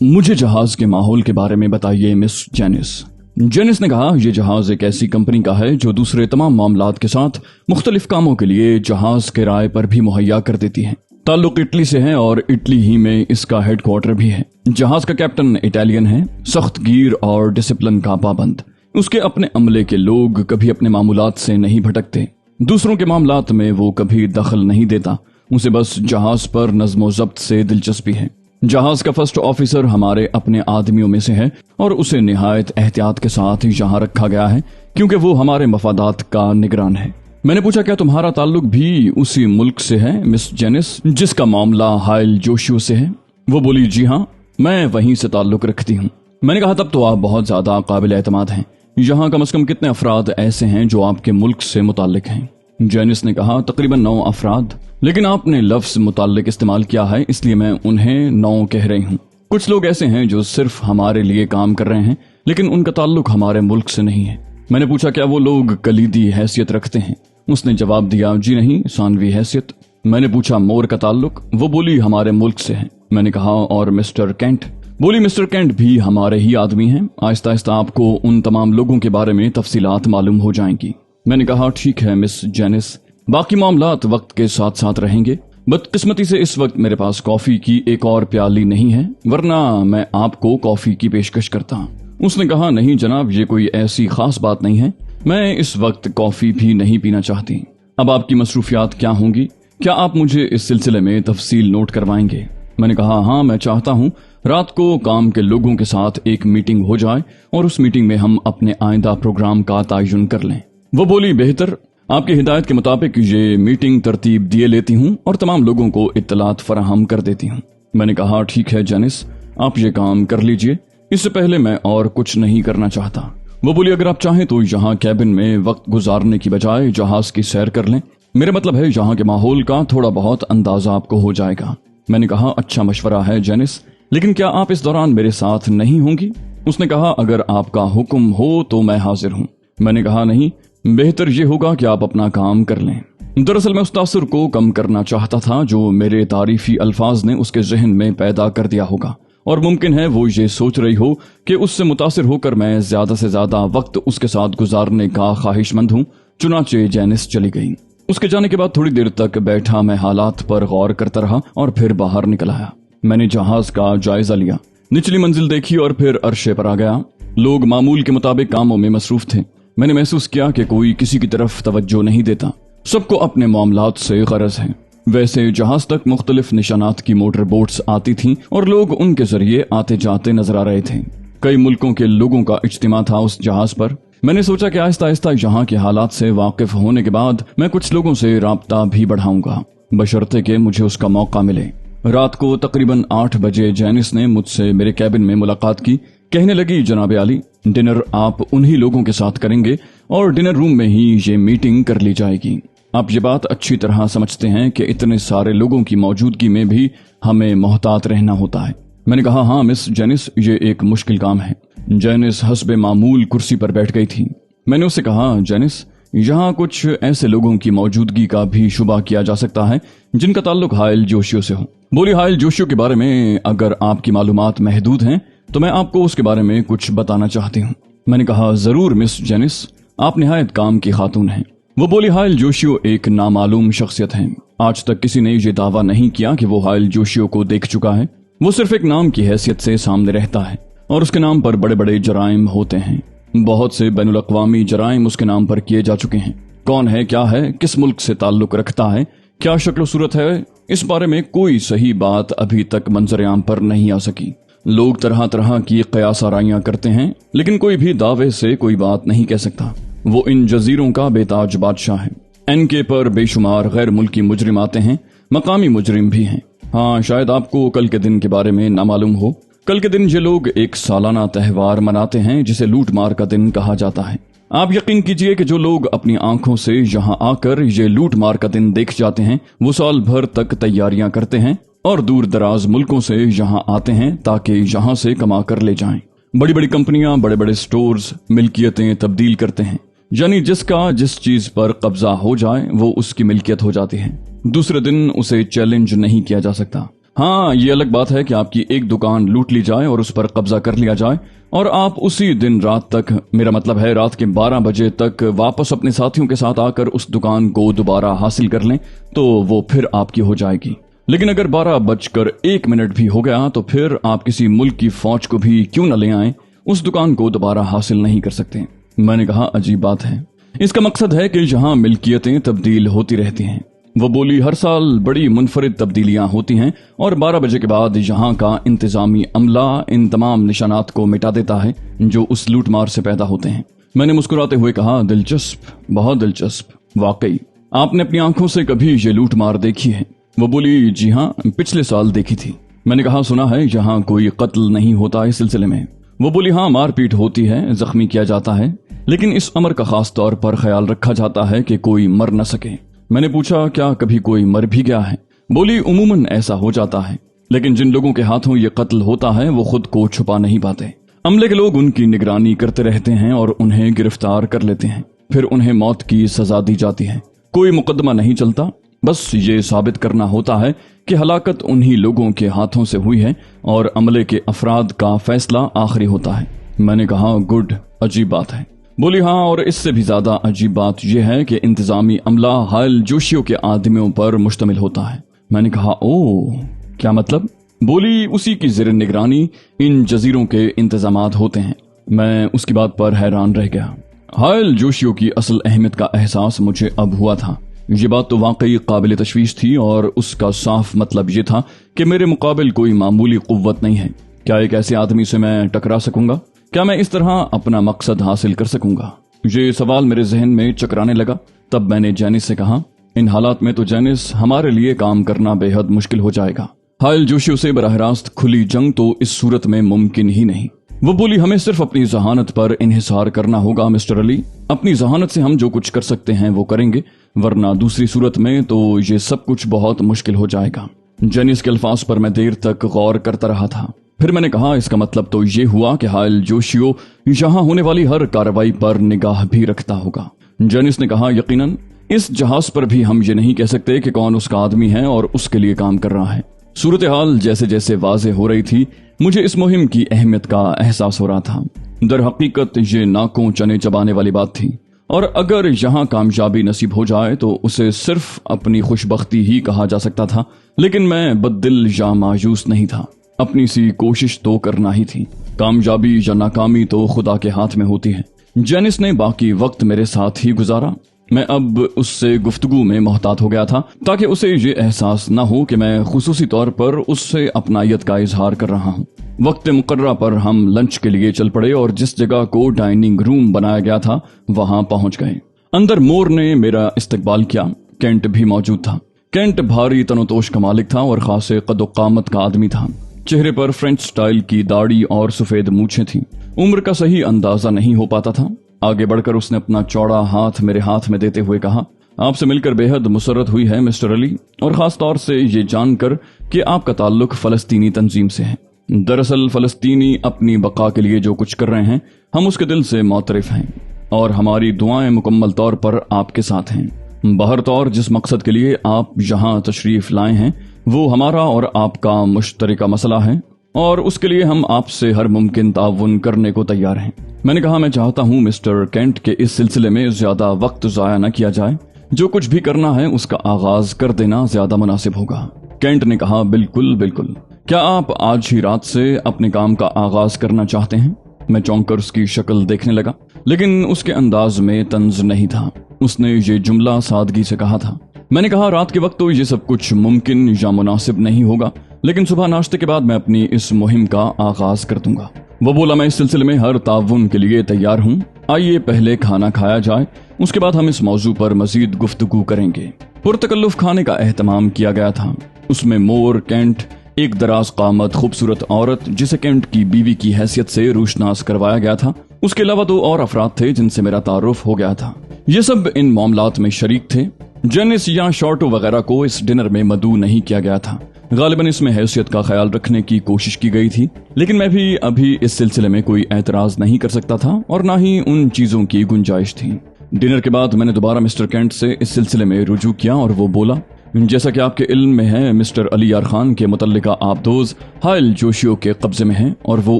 मुझे जहाज के माहौल के बारे में बताइए मिस जेनिस। जेनिस ने कहा, यह जहाज एक ऐसी कंपनी का है जो दूसरे तमाम मामलात के साथ मुख्तलिफ कामों के लिए जहाज किराए पर भी मुहैया कर देती है। ताल्लुक इटली से है और इटली ही में इसका हेडक्वार्टर भी है। जहाज का कैप्टन इटालियन है, सख्त गियर और डिसिप्लिन का पाबंद। उसके अपने अमले के लोग कभी अपने मामूलात से नहीं भटकते। दूसरों के मामलात में वो कभी दखल नहीं देता। उसे बस जहाज पर नज्मो ज़ब्त से दिलचस्पी है। जहाज का फर्स्ट ऑफिसर हमारे अपने आदमियों में से है और उसे निहायत एहतियात के साथ यहाँ रखा गया है क्योंकि वो हमारे मफादात का निगरान है। मैंने पूछा, क्या तुम्हारा ताल्लुक भी उसी मुल्क से है मिस जेनिस जिसका मामला हाइल जोशियो से है? वो बोली, जी हाँ, मैं वहीं से ताल्लुक रखती हूँ। मैंने कहा, तब तो आप बहुत ज्यादा काबिल एतमाद हैं। यहाँ कम से कम कितने अफराद ऐसे हैं जो आपके मुल्क से मुताल्लिक हैं? जेनिस ने कहा, तकरीबन 9 अफराद, लेकिन आपने लफ्ज मुताल्लिक इस्तेमाल किया है इसलिए मैं उन्हें 9 कह रही हूँ। कुछ लोग ऐसे हैं जो सिर्फ हमारे लिए काम कर रहे हैं लेकिन उनका ताल्लुक हमारे मुल्क से नहीं है। मैंने पूछा, क्या वो लोग कलीदी हैसियत रखते हैं? उसने जवाब दिया, जी नहीं, सानवी हैसियत। मैंने पूछा, मोर का ताल्लुक? वो बोली, हमारे मुल्क से है। मैंने कहा, और मिस्टर केंट? बोली, मिस्टर केंट भी हमारे ही आदमी हैं। आहिस्ता आहिस्ता आपको उन तमाम लोगों के बारे में तफसीलात मालूम हो जाएंगी। मैंने कहा, ठीक है मिस जेनिस, बाकी मामलात वक्त के साथ साथ रहेंगे। बदकिस्मती से इस वक्त मेरे पास कॉफी की एक और प्याली नहीं है, वरना मैं आपको कॉफी की पेशकश करता। उसने कहा, नहीं जनाब, ये कोई ऐसी खास बात नहीं है, मैं इस वक्त कॉफी भी नहीं पीना चाहती। अब आपकी मसरूफियात क्या होंगी? क्या आप मुझे इस सिलसिले में तफसील नोट करवाएंगे? मैंने कहा, हाँ, मैं चाहता हूँ रात को काम के लोगों के साथ एक मीटिंग हो जाए और उस मीटिंग में हम अपने आइंदा प्रोग्राम का तयन कर लें। वो बोली, बेहतर, आपकी हिदायत के मुताबिक ये मीटिंग तरतीब दिए लेती हूँ और तमाम लोगों को इत्तलात फराहम कर देती हूँ। मैंने कहा, ठीक है जेनिस, आप ये काम कर लीजिए, इससे पहले मैं और कुछ नहीं करना चाहता। वो बोली, अगर आप चाहें तो यहाँ कैबिन में वक्त गुजारने की बजाय जहाज की सैर कर लें। मेरा मतलब है यहाँ के माहौल का थोड़ा बहुत अंदाजा आपको हो जाएगा। मैंने कहा, अच्छा मशवरा है जेनिस, लेकिन क्या आप इस दौरान मेरे साथ नहीं होंगी? उसने कहा, अगर आपका हुक्म हो तो मैं हाजिर हूँ। मैंने कहा, नहीं, बेहतर ये होगा कि आप अपना काम कर लें। दरअसल मैं उस तासुर को कम करना चाहता था जो मेरे तारीफी अल्फाज ने उसके जहन में पैदा कर दिया होगा, और मुमकिन है वो ये सोच रही हो कि उससे मुतासिर होकर मैं ज्यादा से ज्यादा वक्त उसके साथ गुजारने का ख्वाहिशमंद हूँ। चुनाचे जेनिस चली गई। उसके जाने के बाद थोड़ी देर तक बैठा मैं हालात पर गौर करता रहा और फिर बाहर निकल आया। मैंने जहाज का जायजा लिया, निचली मंजिल देखी और फिर अर्शे पर आ गया। लोग मामूल के मुताबिक कामों में मसरूफ थे। मैंने महसूस किया कि कोई किसी की तरफ तवज्जो नहीं देता, सबको अपने मामलात से गरज है। वैसे जहाज तक मुख्तलिफ निशानात की मोटर बोट्स आती थीं और लोग उनके जरिए आते जाते नजर आ रहे थे। कई मुल्कों के लोगों का इज्तिमा था उस जहाज पर। मैंने सोचा कि आहिस्ता आहिस्ता यहाँ के हालात से वाकिफ होने के बाद मैं कुछ लोगों से राब्ता भी बढ़ाऊंगा, बशर्ते कि मुझे उसका मौका मिले। रात को तकरीबन 8 बजे जेनिस ने मुझसे मेरे कैबिन में मुलाकात की। कहने लगी, जनाब आली, डिनर आप उन्हीं लोगों के साथ करेंगे और डिनर रूम में ही ये मीटिंग कर ली जाएगी। आप ये बात अच्छी तरह समझते हैं कि इतने सारे लोगों की मौजूदगी में भी हमें मोहतात रहना होता है। मैंने कहा, हाँ मिस जेनिस, ये एक मुश्किल काम है। जेनिस हस्बे मामूल कुर्सी पर बैठ गई थी। मैंने उससे कहा, जेनिस, यहाँ कुछ ऐसे लोगों की मौजूदगी का भी शुबा किया जा सकता है जिनका ताल्लुक हाइल जोशियो से हो। बोली, हाइल जोशियो के बारे में अगर आपकी मालूमात महदूद हैं तो मैं आपको उसके बारे में कुछ बताना चाहती हूँ। मैंने कहा, जरूर मिस जेनिस, आप निहायत काम की खातून हैं। वो बोली, हाइल जोशियो एक नामालूम शख्सियत है। आज तक किसी ने ये दावा नहीं किया कि वो हाइल जोशियो को देख चुका है। वो सिर्फ एक नाम की हैसियत से सामने रहता है और उसके नाम पर बड़े बड़े जराइम होते हैं। बहुत से बैनुल अक़वामी जराइम उसके नाम पर किए जा चुके हैं। कौन है, क्या है, किस मुल्क से ताल्लुक रखता है, क्या शक्ल सूरत है, इस बारे में कोई सही बात अभी तक मंजर आम पर नहीं आ सकी। लोग तरह तरह की क़यास आराइयां करते हैं लेकिन कोई भी दावे से कोई बात नहीं कह सकता। वो इन जजीरों का बेताज बादशाह है। इनके पर बेशुमार गैर मुल्की मुजरिम आते हैं, मकामी मुजरिम भी हैं। हाँ, शायद आपको कल के दिन के बारे में ना मालूम हो। कल के दिन ये लोग एक सालाना त्यौहार मनाते हैं जिसे लूट मार का दिन कहा जाता है। आप यकीन कीजिए कि जो लोग अपनी आंखों से यहाँ आकर ये लूट मार का दिन देख जाते हैं वो साल भर तक तैयारियां करते हैं और दूर दराज मुल्कों से यहाँ आते हैं ताकि यहाँ से कमा कर ले जाएं। बड़ी बड़ी कंपनियां बड़े बड़े स्टोर्स मिल्कियतें तब्दील करते हैं, यानी जिसका जिस चीज पर कब्जा हो जाए वो उसकी मिल्कियत हो जाती है। दूसरे दिन उसे चैलेंज नहीं किया जा सकता। हाँ, ये अलग बात है कि आपकी एक दुकान लूट ली जाए और उस पर कब्जा कर लिया जाए और आप उसी दिन रात तक, मेरा मतलब है रात के 12 बजे तक वापस अपने साथियों के साथ आकर उस दुकान को दोबारा हासिल कर लें तो वो फिर आपकी हो जाएगी। लेकिन अगर 12:01 भी हो गया तो फिर आप किसी मुल्क की फौज को भी क्यों न ले आए, उस दुकान को दोबारा हासिल नहीं कर सकते। मैंने कहा अजीब बात है। इसका मकसद है कि यहाँ मिल्कियतें तब्दील होती रहती हैं। वो बोली हर साल बड़ी मुनफरिद तब्दीलियां होती हैं और 12 बजे के बाद यहाँ का इंतजामी अमला इन तमाम निशानात को मिटा देता है जो उस लूटमार से पैदा होते हैं। मैंने मुस्कुराते हुए कहा दिलचस्प, बहुत दिलचस्प। वाकई आपने अपनी आंखों से कभी ये लूटमार देखी है? वो बोली जी हाँ, पिछले साल देखी थी। मैंने कहा सुना है यहाँ कोई कत्ल नहीं होता इस सिलसिले में? वो बोली हाँ, मारपीट होती है, जख्मी किया जाता है, लेकिन इस अमर का खास तौर पर ख्याल रखा जाता है कि कोई मर न सके। मैंने पूछा क्या कभी कोई मर भी गया है? बोली उमूमन ऐसा हो जाता है, लेकिन जिन लोगों के हाथों ये कत्ल होता है वो खुद को छुपा नहीं पाते। अमले के लोग उनकी निगरानी करते रहते हैं और उन्हें गिरफ्तार कर लेते हैं, फिर उन्हें मौत की सजा दी जाती है। कोई मुकदमा नहीं चलता, बस ये साबित करना होता है कि हलाकत उन्हीं लोगों के हाथों से हुई है और अमले के अफराद का फैसला आखिरी होता है। मैंने कहा गुड, अजीब बात है। बोली हाँ, और इससे भी ज्यादा अजीब बात यह है कि इंतजामी अमला हायल जोशियों के आदमियों पर मुश्तमिल होता है। मैंने कहा ओह, क्या मतलब? बोली उसी की ज़ेर निगरानी इन जजीरों के इंतजामात होते हैं। मैं उसकी बात पर हैरान रह गया। हायल जोशियों की असल अहमियत का एहसास मुझे अब हुआ था। ये बात तो वाकई काबिल तशवीश थी और उसका साफ मतलब ये था कि मेरे मुकाबिल कोई मामूली कुव्वत नहीं है। क्या एक ऐसे आदमी से मैं टकरा सकूंगा? क्या मैं इस तरह अपना मकसद हासिल कर सकूंगा? ये सवाल मेरे जहन में चकराने लगा। तब मैंने जैनिस से कहा इन हालात में तो जैनिस हमारे लिए काम करना बेहद मुश्किल हो जाएगा। हायल जोशियों से बराह रास्त खुली जंग तो इस सूरत में मुमकिन ही नहीं। वो बोली हमें सिर्फ अपनी जहानत पर इन्हिसार करना होगा मिस्टर अली। अपनी जहानत से हम जो कुछ कर सकते हैं वो करेंगे, वरना दूसरी सूरत में तो ये सब कुछ बहुत मुश्किल हो जाएगा। जैनिस के अल्फाज पर मैं देर तक गौर करता रहा था। फिर मैंने कहा इसका मतलब तो ये हुआ कि हायल जोशियो यहाँ होने वाली हर कार्रवाई पर निगाह भी रखता होगा। जैनिस ने कहा यकीनन। इस जहाज पर भी हम ये नहीं कह सकते कि कौन उसका आदमी है और उसके लिए काम कर रहा है। सूरत हाल जैसे जैसे वाज़ेह हो रही थी मुझे इस मुहिम की अहमियत का एहसास हो रहा था। दर हकीकत ये नाकों चने चबाने वाली बात थी और अगर यहाँ कामयाबी नसीब हो जाए तो उसे सिर्फ अपनी खुशबख्ती ही कहा जा सकता था। लेकिन मैं बद्दिल या मायूस नहीं था। अपनी सी कोशिश तो करना ही थी। कामयाबी या नाकामी तो खुदा के हाथ में होती है। जैनिस ने बाकी वक्त मेरे साथ ही गुजारा। मैं अब उससे गुफ्तगू में मोहतात हो गया था ताकि उसे ये एहसास न हो कि मैं खुसूसी तौर पर उससे अपनायत का इजहार कर रहा हूँ। वक्त मुकर्रा पर हम लंच के लिए चल पड़े और जिस जगह को डाइनिंग रूम बनाया गया था वहां पहुंच गए। अंदर मोर ने मेरा इस्तकबाल किया। केंट भी मौजूद था। केंट भारी तनोतोश का मालिक था और खासे कदोकामत का आदमी था। चेहरे पर फ्रेंच स्टाइल की दाढ़ी और सफेद मूछें थीं। उम्र का सही अंदाजा नहीं हो पाता था। आगे बढ़कर उसने अपना चौड़ा हाथ मेरे हाथ में देते हुए कहा आपसे मिलकर बेहद मुसर्रत हुई है मिस्टर अली, और खास तौर से ये जानकर कि आपका ताल्लुक फलस्तीनी तंजीम से है। दरअसल फलस्तीनी अपनी बका के लिए जो कुछ कर रहे हैं हम उसके दिल से मोतरफ हैं और हमारी दुआएं मुकम्मल तौर पर आपके साथ हैं। बहर तौर जिस मकसद के लिए आप यहाँ तशरीफ लाए हैं वो हमारा और आपका मुश्तरका मसला है और उसके लिए हम आपसे हर मुमकिन ताउन करने को तैयार हैं। मैंने कहा मैं चाहता हूँ मिस्टर केंट के इस सिलसिले में ज्यादा वक्त जाया न किया जाए। जो कुछ भी करना है उसका आगाज कर देना ज्यादा मुनासिब होगा। केंट ने कहा बिल्कुल बिल्कुल। क्या आप आज ही रात से अपने काम का आगाज करना चाहते हैं? मैं चौंक कर उसकी शक्ल देखने लगा, लेकिन उसके अंदाज में तंज नहीं था। उसने ये जुमला सादगी से कहा था। मैंने कहा रात के वक्त तो ये सब कुछ मुमकिन या मुनासिब नहीं होगा, लेकिन सुबह नाश्ते के बाद मैं अपनी इस मुहिम का आगाज कर दूंगा। वो बोला मैं इस सिलसिले में हर ताउन के लिए तैयार हूँ। आइए पहले खाना खाया जाए, उसके बाद हम इस मौजू पर मजीद गुफ्तगू करेंगे। पुरतकल्लुफ खाने का एहतमाम किया गया था। उसमें मोर, केंट, एक दराज कामत खूबसूरत औरत जिसे केंट की बीवी की हैसियत से रूशनास करवाया गया था, उसके अलावा 2 और अफराद थे जिनसे मेरा तारुफ हो गया था। ये सब इन मामलात में शरीक थे। जेनिस या शॉर्टो वगैरह को इस डिनर में मदऊ नहीं किया गया था। गालिबन इसमें हैसियत का ख्याल रखने की कोशिश की गई थी, लेकिन मैं भी अभी इस सिलसिले में कोई एतराज नहीं कर सकता था और ना ही उन चीजों की गुंजाइश थी। डिनर के बाद मैंने दोबारा मिस्टर केंट से इस सिलसिले में रुजू किया और वो बोला जैसा कि आपके इल्म में है, मिस्टर अली यार खान के मुतल्लिका आबदोज हायल जोशियो के कब्जे में हैं और वो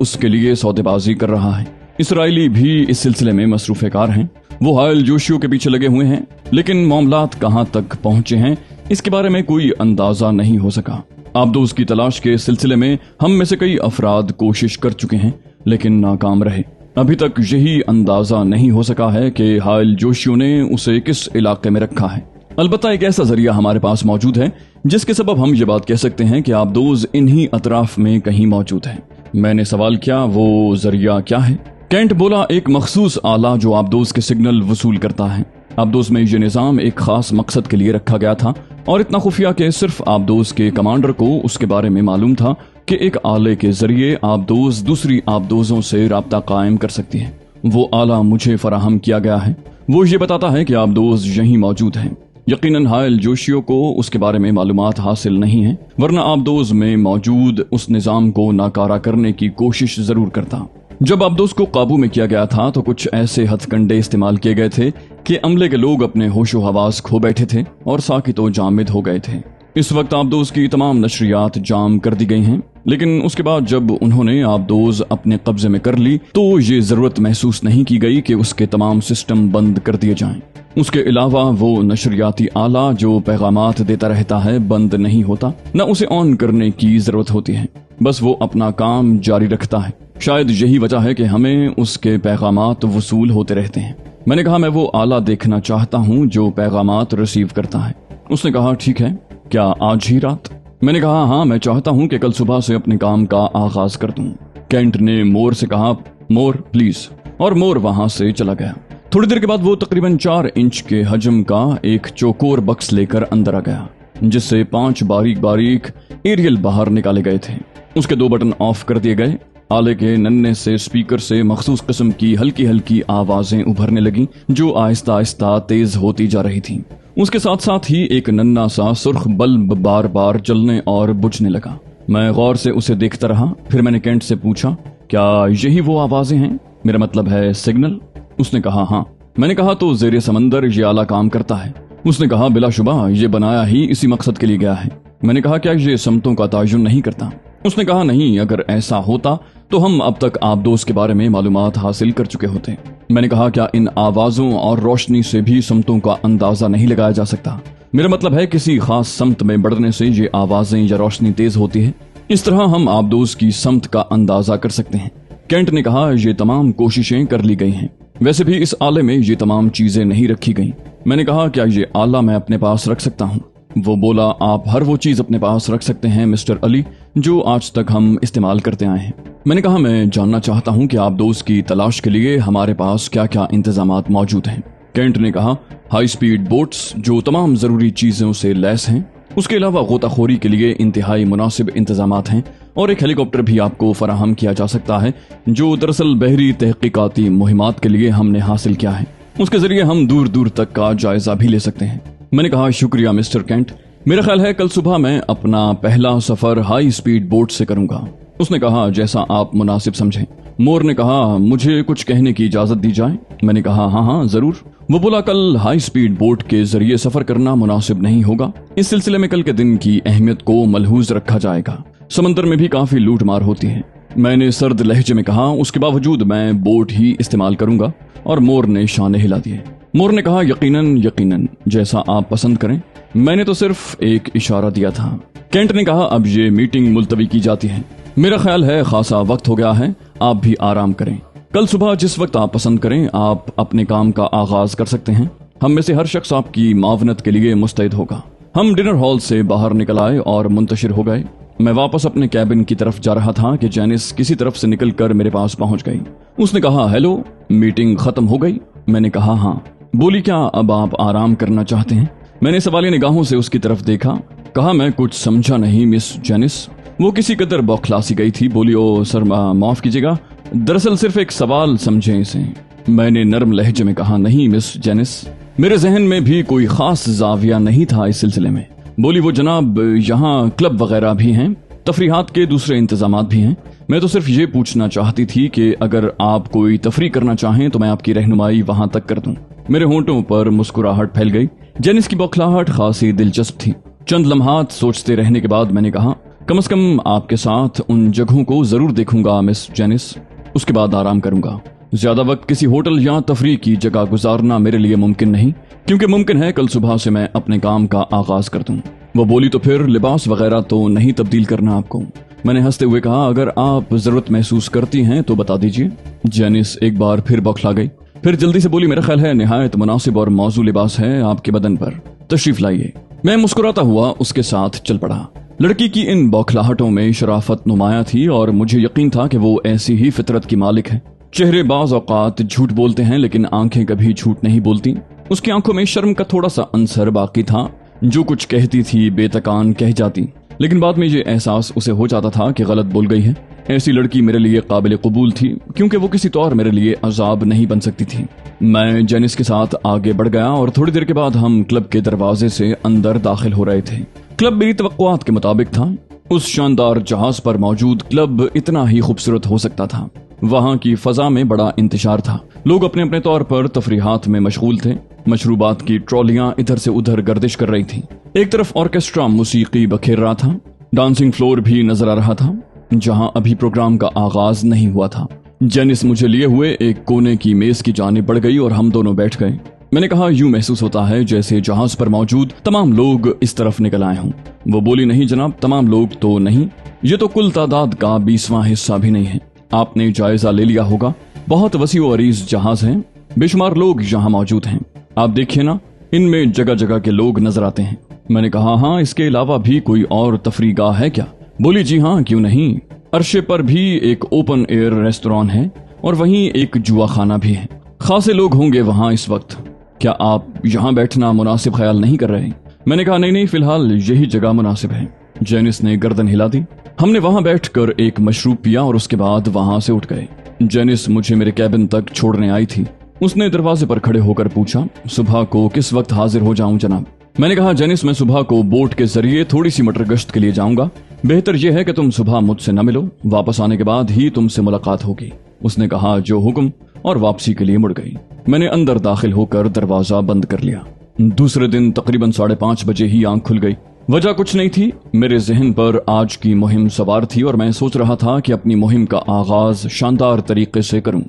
उसके लिए सौदेबाजी कर रहा है। इसराइली भी इस सिलसिले में मसरूफ कार हैं। वो हायल जोशियो के पीछे लगे हुए हैं, लेकिन मामलात कहां तक पहुंचे हैं इसके बारे में कोई अंदाजा नहीं हो सका। आबदोज की तलाश के सिलसिले में हम में से कई अफराद कोशिश कर चुके हैं, लेकिन नाकाम रहे। अभी तक यही अंदाजा नहीं हो सका है कि हायल जोशियो ने उसे किस इलाके में रखा है। अलबत्ता एक ऐसा जरिया हमारे पास मौजूद है जिसके सबब हम ये बात कह सकते हैं कि आबदोज इन्हीं अतराफ में कहीं मौजूद है। मैंने सवाल किया, वो जरिया क्या है? कैंट बोला, एक मखसूस आला जो आबदोज के सिग्नल वसूल करता है। आबदोज में ये निज़ाम एक खास मकसद के लिए रखा गया था और इतना खुफिया कि सिर्फ आबदोज के कमांडर को उसके बारे में मालूम था कि एक आले के जरिए आबदोज दूसरी आबदोजों से राब्ता कायम कर सकती है। वो आला मुझे फराहम किया गया है। वो ये बताता है कि आबदोज यहीं मौजूद है। यकीनन हायल जोशियो को उसके बारे में मालूमात हासिल नहीं है, वरना आबदोज में मौजूद उस निज़ाम को नाकारा करने की कोशिश जरूर करता। जब आबदोज को काबू में किया गया था तो कुछ ऐसे हथकंडे इस्तेमाल किए गए थे कि अमले के लोग अपने होशो हवास खो बैठे थे और साकितो जामिद हो गए थे। इस वक्त आबदोज की तमाम नशरियात जाम कर दी गई हैं, लेकिन उसके बाद जब उन्होंने आबदोज अपने कब्जे में कर ली तो ये जरूरत महसूस नहीं की गई कि उसके तमाम सिस्टम बंद कर दिए जाएं। उसके अलावा वो नशरियाती आला जो पैगामात देता रहता है बंद नहीं होता, न उसे ऑन करने की जरूरत होती है, बस वो अपना काम जारी रखता है। शायद यही वजह है कि हमें उसके पैगामात वसूल होते रहते हैं। मैंने कहा, मैं वो आला देखना चाहता हूँ जो पैगामात रिसीव करता है। उसने कहा, ठीक है, क्या आज ही रात? मैंने कहा, हाँ, मैं चाहता हूँ कि कल सुबह से अपने काम का आगाज कर दूं। कैंट ने मोर से कहा, मोर प्लीज, और मोर वहां से चला गया। थोड़ी देर के बाद वो तकरीबन 4 इंच के हजम का एक चौकोर बक्स लेकर अंदर आ गया, जिससे 5 बारीक बारीक एरियल बाहर निकाले गए थे। उसके 2 बटन ऑफ कर दिए गए। आले के नन्हे से स्पीकर से मखसूस किस्म की हल्की हल्की आवाजें उभरने लगी जो आहिस्ता आहिस्ता तेज होती जा रही थीं। उसके साथ साथ ही एक नन्हा सा सुर्ख बल्ब बार बार जलने और बुझने लगा। मैं गौर से उसे देखता रहा। फिर मैंने कैंट से पूछा, क्या यही वो आवाजें हैं? मेरा मतलब है सिग्नल। उसने कहा, हाँ। मैंने कहा, तो जेर समंदर ये आला काम करता है? उसने कहा, बिलाशुबा ये बनाया ही इसी मकसद के लिए गया है। मैंने कहा, क्या ये समतों का तयन नहीं करता? उसने कहा, नहीं, अगर ऐसा होता तो हम अब तक आबदोज के बारे में मालूमात हासिल कर चुके होते। मैंने कहा, क्या इन आवाजों और रोशनी से भी समतों का अंदाजा नहीं लगाया जा सकता? मेरा मतलब है किसी खास समत में बढ़ने से ये आवाजें या रोशनी तेज होती है। इस तरह हम आबदोज की समत का अंदाजा कर सकते हैं। कैंट ने कहा, ये तमाम कोशिशें कर ली गई हैं। वैसे भी इस आले में ये तमाम चीजें नहीं रखी गई। मैंने कहा, क्या ये आला मैं अपने पास रख सकता हूँ? वो बोला, आप हर वो चीज अपने पास रख सकते हैं मिस्टर अली जो आज तक हम इस्तेमाल करते आए हैं। मैंने कहा, मैं जानना चाहता हूँ कि आबदोज की तलाश के लिए हमारे पास क्या क्या इंतजामात मौजूद हैं। कैंट ने कहा, हाई स्पीड बोट्स जो तमाम जरूरी चीजों से लैस हैं। उसके अलावा गोताखोरी के लिए इंतहाई मुनासिब इंतजामात हैं और एक हेलीकॉप्टर भी आपको फराहम किया जा सकता है जो दरअसल बहरी तहकीकाती मुहिमात के लिए हमने हासिल किया है। उसके जरिए हम दूर दूर तक का जायजा भी ले सकते हैं। मैंने कहा, शुक्रिया मिस्टर कैंट। मेरा ख्याल है कल सुबह मैं अपना पहला सफर हाई स्पीड बोट से करूंगा। उसने कहा, जैसा आप मुनासिब समझें। मोर ने कहा, मुझे कुछ कहने की इजाजत दी जाए? मैंने कहा, हाँ हाँ जरूर। वो बोला, कल हाई स्पीड बोट के जरिए सफर करना मुनासिब नहीं होगा। इस सिलसिले में कल के दिन की अहमियत को मलहूज रखा जाएगा। समंदर में भी काफी लूट मार होती है। मैंने सर्द लहजे में कहा, उसके बावजूद मैं बोट ही इस्तेमाल करूंगा। और मोर ने शाने हिला दिए। मोर ने कहा, यकीनन यकीनन, जैसा आप पसंद करें। मैंने तो सिर्फ एक इशारा दिया था। कैंट ने कहा, अब ये मीटिंग मुलतवी की जाती है। मेरा ख्याल है खासा वक्त हो गया है, आप भी आराम करें। कल सुबह जिस वक्त आप पसंद करें आप अपने काम का आगाज कर सकते हैं। हम में से हर शख्स आपकी मावनत के लिए मुस्तैद होगा। हम डिनर हॉल से बाहर निकल आए और मुंतशिर हो गए। मैं वापस अपने कैबिन की तरफ जा रहा था कि जैनिस किसी तरफ से निकलकर मेरे पास पहुंच गई। उसने कहा, हेलो, मीटिंग खत्म हो गई? मैंने कहा, हाँ। बोली, क्या अब आप आराम करना चाहते हैं? मैंने सवालिया निगाहों से उसकी तरफ देखा। कहा, मैं कुछ समझा नहीं मिस जैनिस। वो किसी कदर बौखलासी गई थी। बोली, ओ सर माफ कीजिएगा, दरअसल सिर्फ एक सवाल समझे इसे। मैंने नरम लहजे में कहा, नहीं मिस जैनिस। मेरे जहन में भी कोई खास जाविया नहीं था इस सिलसिले में। बोली, वो जनाब, यहाँ क्लब वगैरह भी हैं, तफरीहात के दूसरे इंतजामात भी हैं। मैं तो सिर्फ ये पूछना चाहती थी कि अगर आप कोई तफरी करना चाहें तो मैं आपकी रहनुमाई वहां तक कर दूं। मेरे होंठों पर मुस्कुराहट फैल गई। जेनिस की बौखलाहट खासी दिलचस्प थी। चंद लम्हात सोचते रहने के बाद मैंने कहा, कम से कम आपके साथ उन जगहों को जरूर देखूंगा मिस जेनिस, उसके बाद आराम करूंगा। ज्यादा वक्त किसी होटल या तफरीह की जगह गुजारना मेरे लिए मुमकिन नहीं, क्योंकि मुमकिन है कल सुबह से मैं अपने काम का आगाज कर दूं। वो बोली, तो फिर लिबास वगैरह तो नहीं तब्दील करना आपको? मैंने हंसते हुए कहा, अगर आप जरूरत महसूस करती हैं तो बता दीजिए। जेनिस एक बार फिर बौखला गई, फिर जल्दी से बोली, मेरा ख्याल है निहायत मुनासिब और मौजू लिबास है आपके बदन पर, तशरीफ लाइए। मैं मुस्कुराता हुआ उसके साथ चल पड़ा। लड़की की इन बौखलाहटों में शराफत नुमाया थी और मुझे यकीन था कि वो ऐसी ही फितरत की मालिक है। चेहरे बाज औकात झूठ बोलते हैं, लेकिन आंखें कभी झूठ नहीं बोलती। उसकी आंखों में शर्म का थोड़ा सा अंसर बाकी था। जो कुछ कहती थी बेतकान कह जाती, लेकिन बाद में ये एहसास उसे हो जाता था कि गलत बोल गई है। ऐसी लड़की मेरे लिए काबिल कबूल थी, क्योंकि वो किसी तौर मेरे लिए अजाब नहीं बन सकती थी। मैं जेनिस के साथ आगे बढ़ गया और थोड़ी देर के बाद हम क्लब के दरवाजे से अंदर दाखिल हो रहे थे। क्लब मेरी तवक्कुआत के मुताबिक था। उस शानदार जहाज पर मौजूद क्लब इतना ही खूबसूरत हो सकता था। वहाँ की फजा में बड़ा इंतशार था। लोग अपने अपने तौर पर तफरीहात में मशगूल थे। मशरूबात की ट्रॉलियां इधर से उधर गर्दिश कर रही थी। एक तरफ ऑर्केस्ट्रा मूसीकी बखेर रहा था। डांसिंग फ्लोर भी नजर आ रहा था, जहां अभी प्रोग्राम का आगाज नहीं हुआ था। जेनिस मुझे लिए हुए एक कोने की मेज की जानिब बढ़ गई और हम दोनों बैठ गए। मैंने कहा, यूं महसूस होता है जैसे जहाज पर मौजूद तमाम लोग इस तरफ निकल आए हों। वो बोली, नहीं जनाब, तमाम लोग तो नहीं, ये तो कुल तादाद का 20वां हिस्सा भी नहीं है। आपने जायजा ले लिया होगा। बहुत वसी व अरीज जहाज है, बेशुमार लोग यहाँ मौजूद हैं। आप देखिए ना, इनमें जगह जगह के लोग नजर आते हैं। मैंने कहा, हाँ, इसके अलावा भी कोई और तफरीगाह है क्या? बोली, जी हाँ, क्यों नहीं। अरशे पर भी एक ओपन एयर रेस्टोरेंट है और वहीं एक जुआ खाना भी है। खासे लोग होंगे वहाँ इस वक्त। क्या आप यहाँ बैठना मुनासिब ख्याल नहीं कर रहे? मैंने कहा, नहीं, फिलहाल यही जगह मुनासिब है। जेनिस ने गर्दन हिला दी। हमने वहाँ बैठकर एक मशरूब पिया और उसके बाद वहाँ से उठ गए। जेनिस मुझे मेरे कैबिन तक छोड़ने आई थी। उसने दरवाजे पर खड़े होकर पूछा, सुबह को किस वक्त हाजिर हो जाऊं जनाब? मैंने कहा, जेनिस, मैं सुबह को बोट के जरिए थोड़ी सी मटर गश्त के लिए जाऊंगा। बेहतर यह है कि तुम सुबह मुझसे न मिलो, वापस आने के बाद ही तुमसे मुलाकात होगी। उसने कहा, जो हुक्म, और वापसी के लिए मुड़ गई। मैंने अंदर दाखिल होकर दरवाजा बंद कर लिया। दूसरे दिन तकरीबन 5:30 बजे ही आंख खुल गई। वजह कुछ नहीं थी, मेरे जहन पर आज की मुहिम सवार थी और मैं सोच रहा था कि अपनी मुहिम का आगाज शानदार तरीके से करूं।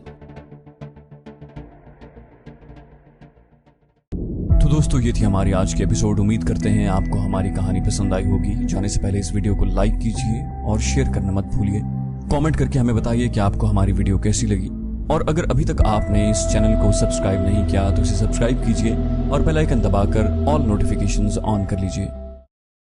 तो दोस्तों, ये थी हमारी आज की एपिसोड। उम्मीद करते हैं आपको हमारी कहानी पसंद आई होगी। जाने से पहले इस वीडियो को लाइक कीजिए और शेयर करना मत भूलिए। कमेंट करके हमें बताइए कि आपको हमारी वीडियो कैसी लगी। और अगर अभी तक आपने इस चैनल को सब्सक्राइब नहीं किया तो इसे सब्सक्राइब कीजिए और बेल आइकन दबाकर ऑल नोटिफिकेशंस ऑन कर लीजिए।